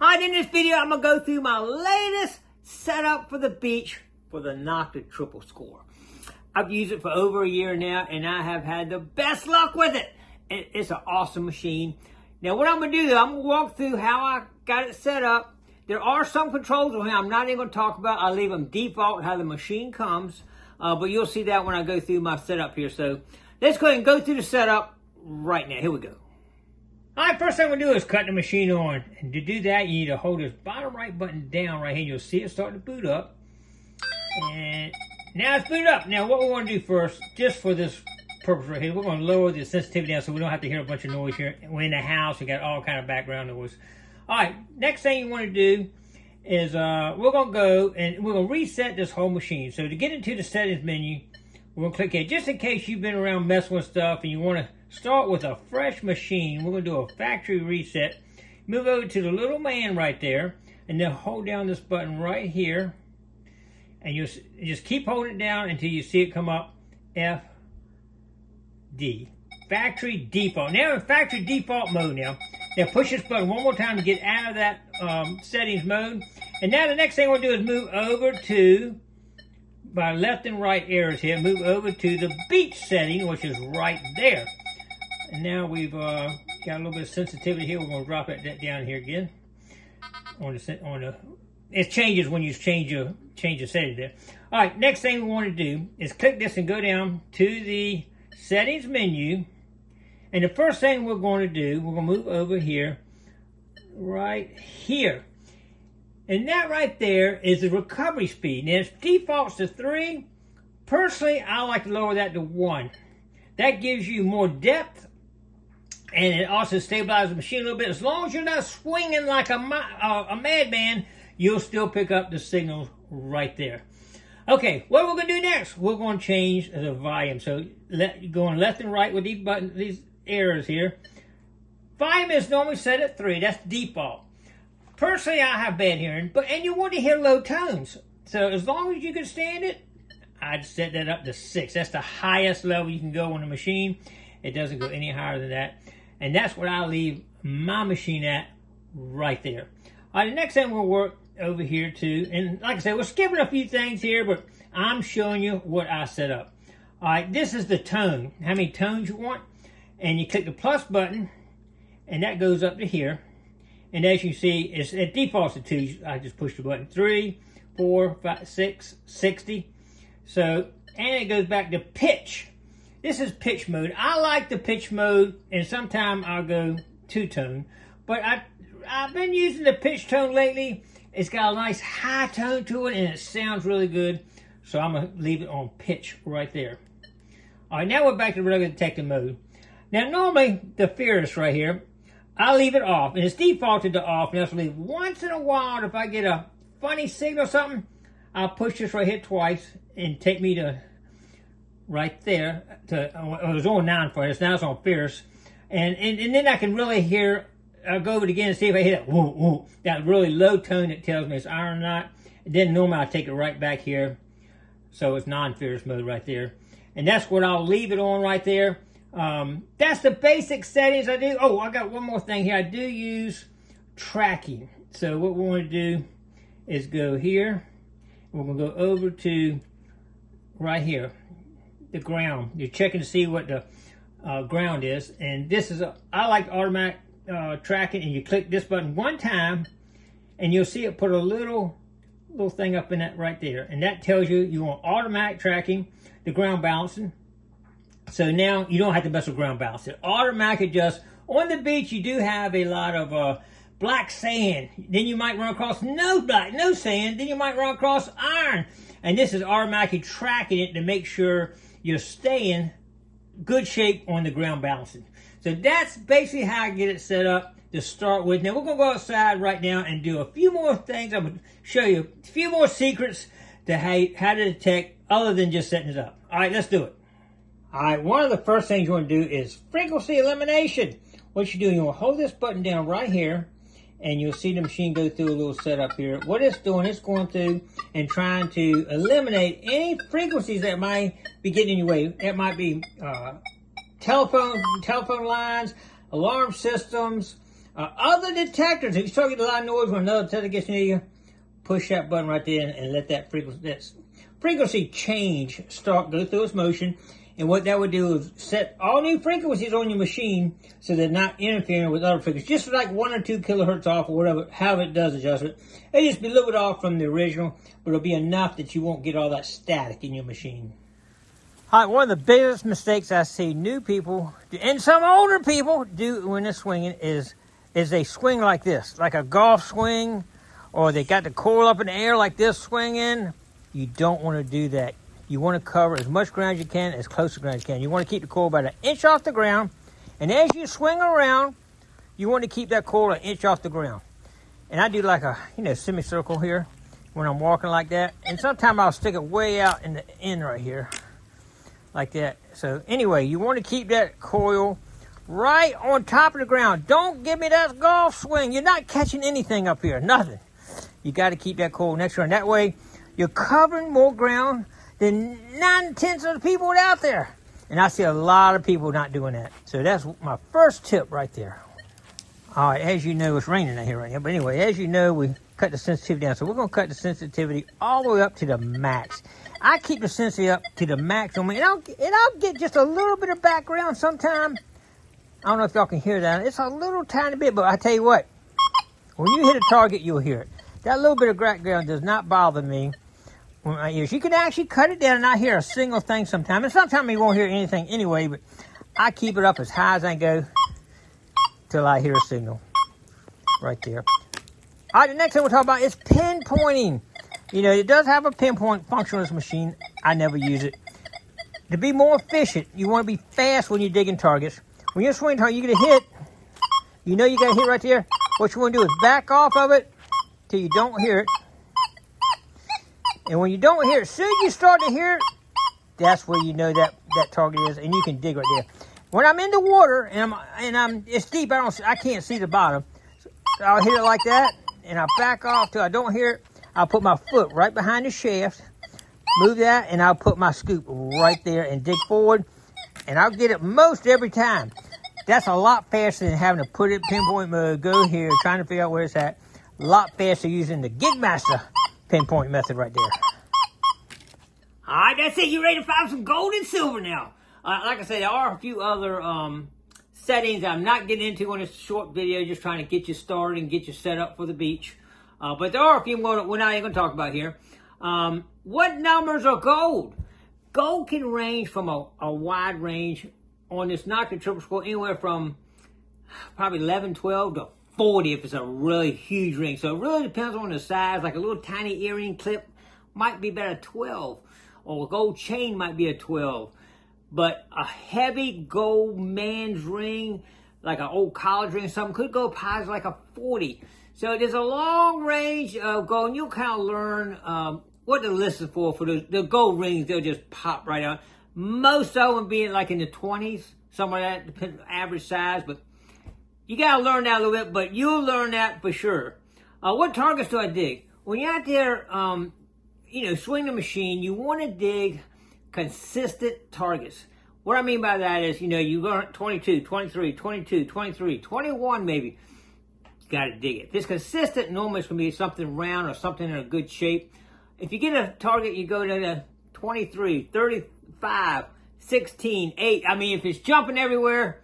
Alright, in this video, I'm going to go through my latest setup for the beach for the Nocta triple score. I've used it for over a year now, and I have had the best luck with it. It's an awesome machine. Now, what I'm going to do, though, I'm going to walk through how I got it set up. There are some controls on here I'm not even going to talk about. I leave them default, how the machine comes. But you'll see that when I go through my setup here. So, let's go ahead and go through the setup right now. Here we go. Alright, first thing I'm going to do is cut the machine on. And to do that, you need to hold this bottom right button down right here. You'll see it start to boot up. And now it's booted up. Now, what we want to do first, just for this purpose right here, we're going to lower the sensitivity down so we don't have to hear a bunch of noise here. We're in the house, we got all kind of background noise. Alright, next thing you want to do is we're going to go and we're going to reset this whole machine. So to get into the settings menu, we're going to click here. Just in case you've been around messing with stuff and you want to start with a fresh machine, we're going to do a factory reset. Move over to the little man right there, and then hold down this button right here. And you just keep holding it down until you see it come up, FD. Factory default. Now in factory default mode now. Now push this button one more time to get out of that settings mode. And now the next thing we'll do is move over to, by left and right arrows here, move over to the beach setting, which is right there. And now we've got a little bit of sensitivity here. We're going to drop that down here again. It changes when you change your setting there. All right, next thing we want to do is click this and go down to the settings menu. And the first thing we're going to do, we're going to move over here, right here. And that right there is the recovery speed. Now it defaults to 3. Personally, I like to lower that to 1. That gives you more depth. And it also stabilizes the machine a little bit. As long as you're not swinging like a madman, you'll still pick up the signals right there. Okay, what we're going to do next, we're going to change the volume. So going left and right with these buttons, these arrows here. Volume is normally set at 3. That's default. Personally, I have bad hearing, and you want to hear low tones. So as long as you can stand it, I'd set that up to 6. That's the highest level you can go on the machine. It doesn't go any higher than that. And that's what I leave my machine at right there. All right, the next thing we'll work over here too, and like I said, we're skipping a few things here, but I'm showing you what I set up. All right, this is the tone, how many tones you want, and you click the plus button, and that goes up to here. And as you see, it defaults to 2. I just push the button. 3, 4, 5, 6, 60. So, and it goes back to pitch. This is pitch mode. I like the pitch mode, and sometimes I'll go 2-tone, but I've been using the pitch tone lately. It's got a nice high tone to it, and it sounds really good. So I'm going to leave it on pitch right there. All right, now we're back to regular detective mode. Now, normally, the ferrous right here, I leave it off, and it's defaulted to off. And that's leave once in a while, if I get a funny signal or something, I'll push this right here twice and take me to right there. It was on 9 ferrous, now it's on ferrous. And then I can really hear. I'll go over it again and see if I hit that woo, woo, that really low tone that tells me it's iron or not. And then normally I take it right back here. So it's non-ferrous mode right there. And that's what I'll leave it on right there. That's the basic settings I do. Oh, I got one more thing here. I do use tracking. So what we want to do is go here. We're going to go over to right here, the ground. You're checking to see what the ground is. And this is, I like automatic tracking, and you click this button one time and you'll see it put a little thing up in that right there, and that tells you want automatic tracking, the ground balancing. So now you don't have to mess with ground balance. It automatic adjusts. On the beach you do have a lot of black sand, then you might run across no sand, then you might run across iron, and this is automatically tracking it to make sure you're staying good shape on the ground balancing. So that's basically how I get it set up to start with. Now we're going to go outside right now and do a few more things. I'm going to show you a few more secrets to how to detect other than just setting it up. All right, let's do it. All right, one of the first things you want to do is frequency elimination. What you do, you want to hold this button down right here, and you'll see the machine go through a little setup here. What it's doing, it's going through and trying to eliminate any frequencies that might be getting in your way. That might be telephone lines, alarm systems, Other detectors, if you start getting a lot of noise when another detector gets near you, push that button right there and let that frequency change go through its motion. And what that would do is set all new frequencies on your machine so they're not interfering with other frequencies. Just like 1 or 2 kilohertz off or whatever, however it does adjust it. It'll just be a little bit off from the original, but it'll be enough that you won't get all that static in your machine. All right, one of the biggest mistakes I see new people, and some older people do when they're swinging is they swing like this, like a golf swing, or they got the coil up in the air like this swinging. You don't want to do that. You want to cover as much ground as you can, as close to ground as you can. You want to keep the coil about 1 inch off the ground. And as you swing around, you want to keep that coil 1 inch off the ground. And I do like a, semicircle here when I'm walking like that. And sometimes I'll stick it way out in the end right here, like that. So anyway, you want to keep that coil right on top of the ground. Don't give me that golf swing. You're not catching anything up here, nothing. You got to keep that coil next to it. That way, you're covering more ground than 9/10 of the people out there. And I see a lot of people not doing that. So that's my first tip right there. All right, as you know, it's raining out here right now. But anyway, as you know, we cut the sensitivity down. So we're going to cut the sensitivity all the way up to the max. I keep the sensitivity up to the max on me. And I'll get just a little bit of background sometime. I don't know if y'all can hear that. It's a little tiny bit, but I tell you what. When you hit a target, you'll hear it. That little bit of background does not bother me. My ears. You can actually cut it down and not hear a single thing sometimes. And sometimes you won't hear anything anyway, but I keep it up as high as I go till I hear a signal right there. All right, the next thing we'll talk about is pinpointing. It does have a pinpoint function on this machine. I never use it. To be more efficient, you want to be fast when you're digging targets. When you're swinging target, you get a hit. You got a hit right there. What you want to do is back off of it till you don't hear it. And when you don't hear it, as soon as you start to hear it, that's where you know that target is, and you can dig right there. When I'm in the water and it's deep, I can't see the bottom. So I'll hit it like that, and I'll back off till I don't hear it. I'll put my foot right behind the shaft, move that, and I'll put my scoop right there and dig forward, and I'll get it most every time. That's a lot faster than having to put it pinpoint mode, go here, trying to figure out where it's at. A lot faster using the Gigmaster pinpoint method right there. All right, that's it. You ready to find some gold and silver now? Like I said, there are a few other settings I'm not getting into on this short video, just trying to get you started and get you set up for the beach. But there are a few we're not even going to talk about here. What numbers are gold? Gold can range from a wide range on this Nocta triple score, anywhere from probably 11, 12 to 40 if it's a really huge ring. So it really depends on the size. Like a little tiny earring clip might be about a 12, or a gold chain might be a 12. But a heavy gold man's ring, like an old college ring or something, could go past like a 40. So there's a long range of gold, and you'll kind of learn what to listen for the gold rings. They'll just pop right out. Most of them being like in the 20s, somewhere like that, depending on average size, but you got to learn that a little bit, but you'll learn that for sure. What targets do I dig? When you're out there, swing the machine, you want to dig consistent targets. What I mean by that is, you go 22, 23, 22, 23, 21 maybe. You got to dig it. If it's consistent, normally it's going to be something round or something in a good shape. If you get a target, you go to the 23, 35, 16, 8. I mean, if it's jumping everywhere,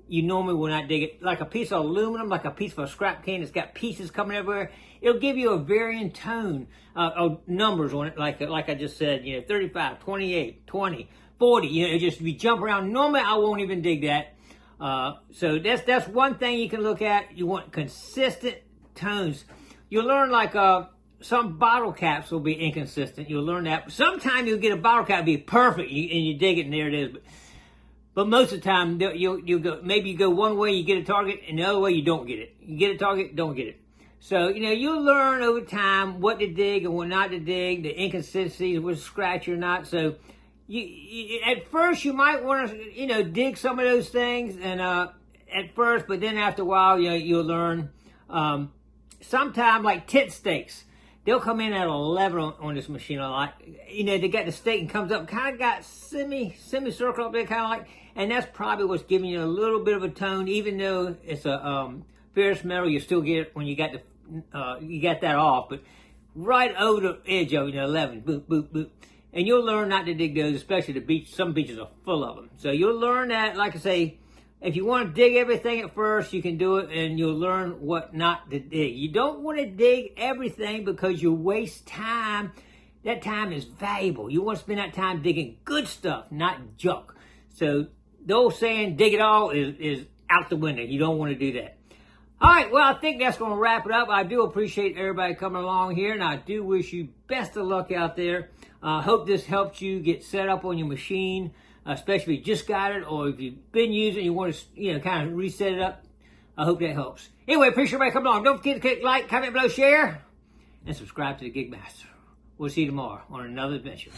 you normally will not dig it. Like a piece of aluminum, like a piece of a scrap can that's got pieces coming everywhere, it'll give you a varying tone of numbers on it, like I just said, 35, 28, 20, 40, it'll just be jump around. Normally, I won't even dig that. So that's one thing you can look at. You want consistent tones. You'll learn like some bottle caps will be inconsistent. You'll learn that. Sometimes you'll get a bottle cap be perfect, and you dig it, and there it is. But most of the time, you'll go, maybe you go one way, you get a target, and the other way, you don't get it. You get a target, don't get it. So, you'll learn over time what to dig and what not to dig, the inconsistencies, what's scratchy or not. So, at first, you might want to, dig some of those things, and at first, but then after a while, you'll learn. Sometimes, like tit steaks, they'll come in at 11 on this machine a lot. They got the steak and comes up, kind of got semicircle up there, kind of like, and that's probably what's giving you a little bit of a tone, even though it's a ferrous metal, you still get it when you got that off, but right over the edge of it, 11, boop, boop, boop. And you'll learn not to dig those, especially the beach. Some beaches are full of them. So you'll learn that, like I say, if you want to dig everything at first, you can do it, and you'll learn what not to dig. You don't want to dig everything because you'll waste time. That time is valuable. You want to spend that time digging good stuff, not junk. So the old saying, dig it all, is out the window. You don't want to do that. All right, well, I think that's going to wrap it up. I do appreciate everybody coming along here, and I do wish you best of luck out there. I hope this helped you get set up on your machine, especially if you just got it, or if you've been using it, you want to, kind of reset it up. I hope that helps. Anyway, appreciate everybody coming along. Don't forget to click like, comment below, share, and subscribe to the Gigmaster. We'll see you tomorrow on another adventure.